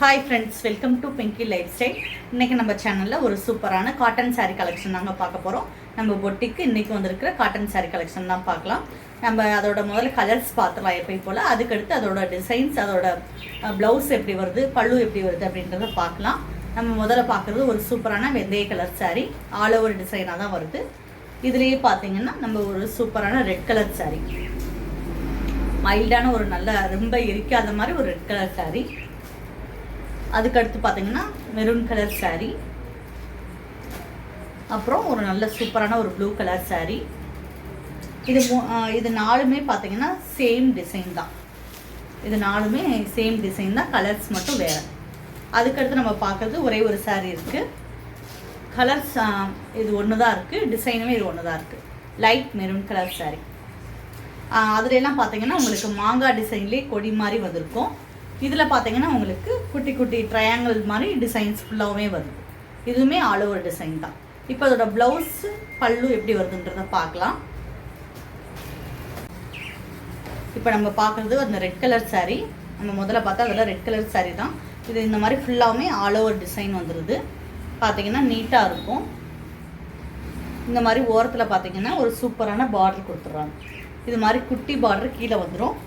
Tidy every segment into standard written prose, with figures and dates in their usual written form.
Hi friends, welcome to Pinki life style. இன்றைக்கி நம்ம சேனலில் ஒரு சூப்பரான காட்டன் சாரீ கலெக்ஷன் தாங்க பார்க்க போகிறோம். நம்ம பொட்டிக்கு இன்றைக்கி வந்திருக்கிற காட்டன் சாரீ கலெக்ஷன் தான் பார்க்கலாம். நம்ம அதோட முதல்ல கலர்ஸ் பார்த்துலாம் எப்பயும் போல். அதுக்கடுத்து அதோட டிசைன்ஸ், அதோட ப்ளவுஸ் எப்படி வருது, பல்லு எப்படி வருது அப்படின்றத பார்க்கலாம். நம்ம முதல்ல பார்க்குறது ஒரு சூப்பரான வெந்தய கலர் சாரீ. ஆல் ஓவர் டிசைனாக தான் வருது. இதுலேயே பார்த்தீங்கன்னா நம்ம ஒரு சூப்பரான ரெட் கலர் சாரீ, மைல்டான ஒரு நல்ல ரொம்ப எரிக்காத மாதிரி ஒரு ரெட் கலர் சாரீ. அதுக்கடுத்து பார்த்தீங்கன்னா மெரூன் கலர் சாரீ, அப்புறம் ஒரு நல்ல சூப்பரான ஒரு ப்ளூ கலர் சாரீ. இது நாலுமே பார்த்தீங்கன்னா சேம் டிசைன் தான். இது நாலுமே சேம் டிசைன் தான், கலர்ஸ் மட்டும் வேறு. அதுக்கடுத்து நம்ம பார்க்குறது ஒரே ஒரு சாரீ இருக்குது. கலர்ஸ் இது ஒன்று தான் இருக்குது, டிசைனுமே இது ஒன்று தான் இருக்குது. Light maroon colour sari. அதுலலாம் பார்த்தீங்கன்னா உங்களுக்கு மாங்காய் டிசைன்லேயே கொடி மாதிரி வந்திருக்கும். இதில் பார்த்தீங்கன்னா உங்களுக்கு குட்டி குட்டி ட்ரையாங்கிள் மாதிரி டிசைன்ஸ் ஃபுல்லாகவே வருது. இதுவுமே ஆல் ஓவர் டிசைன் தான். இப்போ அதோட ப்ளவுஸு பல்லு எப்படி வருதுன்றதை பார்க்கலாம். இப்போ நம்ம பார்க்குறது அந்த ரெட் கலர் சாரீ. நம்ம முதல்ல பார்த்தா அதெல்லாம் ரெட் கலர் சாரீ தான். இது இந்த மாதிரி ஃபுல்லாகவுமே ஆல் ஓவர் டிசைன் வந்துடுது. பார்த்தீங்கன்னா நீட்டாக இருக்கும். இந்த மாதிரி ஓரத்தில் பார்த்தீங்கன்னா ஒரு சூப்பரான பார்டர் கொடுத்துட்றாங்க. இது மாதிரி குட்டி பார்டர் கீழே வந்துடும்.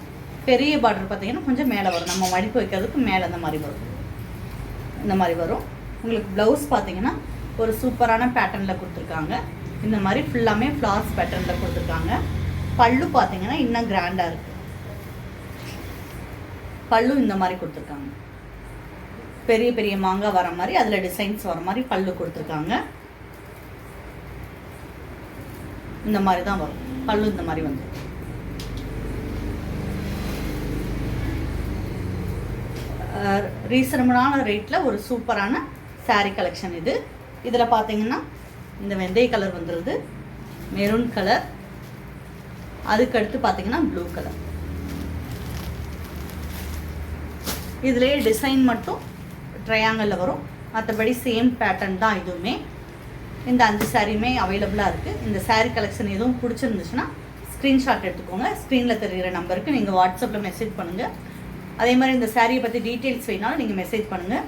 பெரிய பார்டர் பார்த்தீங்கன்னா கொஞ்சம் மேலே வரும். நம்ம மடிப்பு வைக்கிறதுக்கு மேலே இந்த மாதிரி வரும். இந்த மாதிரி வரும். உங்களுக்கு ப்ளவுஸ் பார்த்தீங்கன்னா ஒரு சூப்பரான பேட்டர்னில் கொடுத்துருக்காங்க. இந்த மாதிரி ஃபுல்லாமே ஃப்ளார்ஸ் பேட்டர்னில் கொடுத்துருக்காங்க. பல்லு பார்த்தீங்கன்னா இன்னும் கிராண்டாக இருக்குது. பல்லு இந்த மாதிரி கொடுத்துருக்காங்க. பெரிய பெரிய மாங்காய் வர மாதிரி அதில் டிசைன்ஸ் வர மாதிரி பல்லு கொடுத்துருக்காங்க. இந்த மாதிரி தான் வரும் பல்லு. இந்த மாதிரி வந்து ரீசனபிளான ரேட்டில் ஒரு சூப்பரான சாரீ கலெக்ஷன் இது. இதில் பார்த்தீங்கன்னா இந்த வெந்தய கலர் வந்துடுது, மெரூன் கலர், அதுக்கடுத்து பார்த்தீங்கன்னா ப்ளூ கலர். இதுலேயே டிசைன் மட்டும் ட்ரையாங்கிளில் வரும், மற்றபடி சேம் பேட்டர்ன் தான் இதுவுமே. இந்த 5 சாரியுமே அவைலபிளாக இருக்குது. இந்த சாரீ கலெக்ஷன் எதுவும் பிடிச்சிருந்துச்சுன்னா ஸ்க்ரீன்ஷாட் எடுத்துக்கோங்க. ஸ்க்ரீனில் தெரிகிற நம்பருக்கு நீங்கள் வாட்ஸ்அப்பில் மெசேஜ் பண்ணுங்கள். அதே மாதிரி இந்த சாரியை பற்றி டீட்டெயில்ஸ் வேணாலும் நீங்கள் மெசேஜ் பண்ணுங்கள்.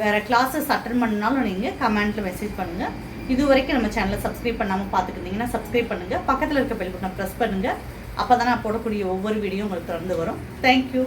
வேறு கிளாஸஸ் அட்டன் பண்ணாலும் நீங்கள் கமெண்ட்டில் மெசேஜ் பண்ணுங்கள். இது வரைக்கும் நம்ம சேனலை சப்ஸ்கிரைப் பண்ணாமல் பார்த்துக்கிட்டிங்கன்னா சப்ஸ்கிரைப் பண்ணுங்கள். பக்கத்தில் இருக்க பெல் பட்டனை ப்ரெஸ் பண்ணுங்கள். அப்போ தான் நான் போடக்கூடிய ஒவ்வொரு வீடியோ உங்களுக்கு தொடர்ந்து வரும். தேங்க்யூ.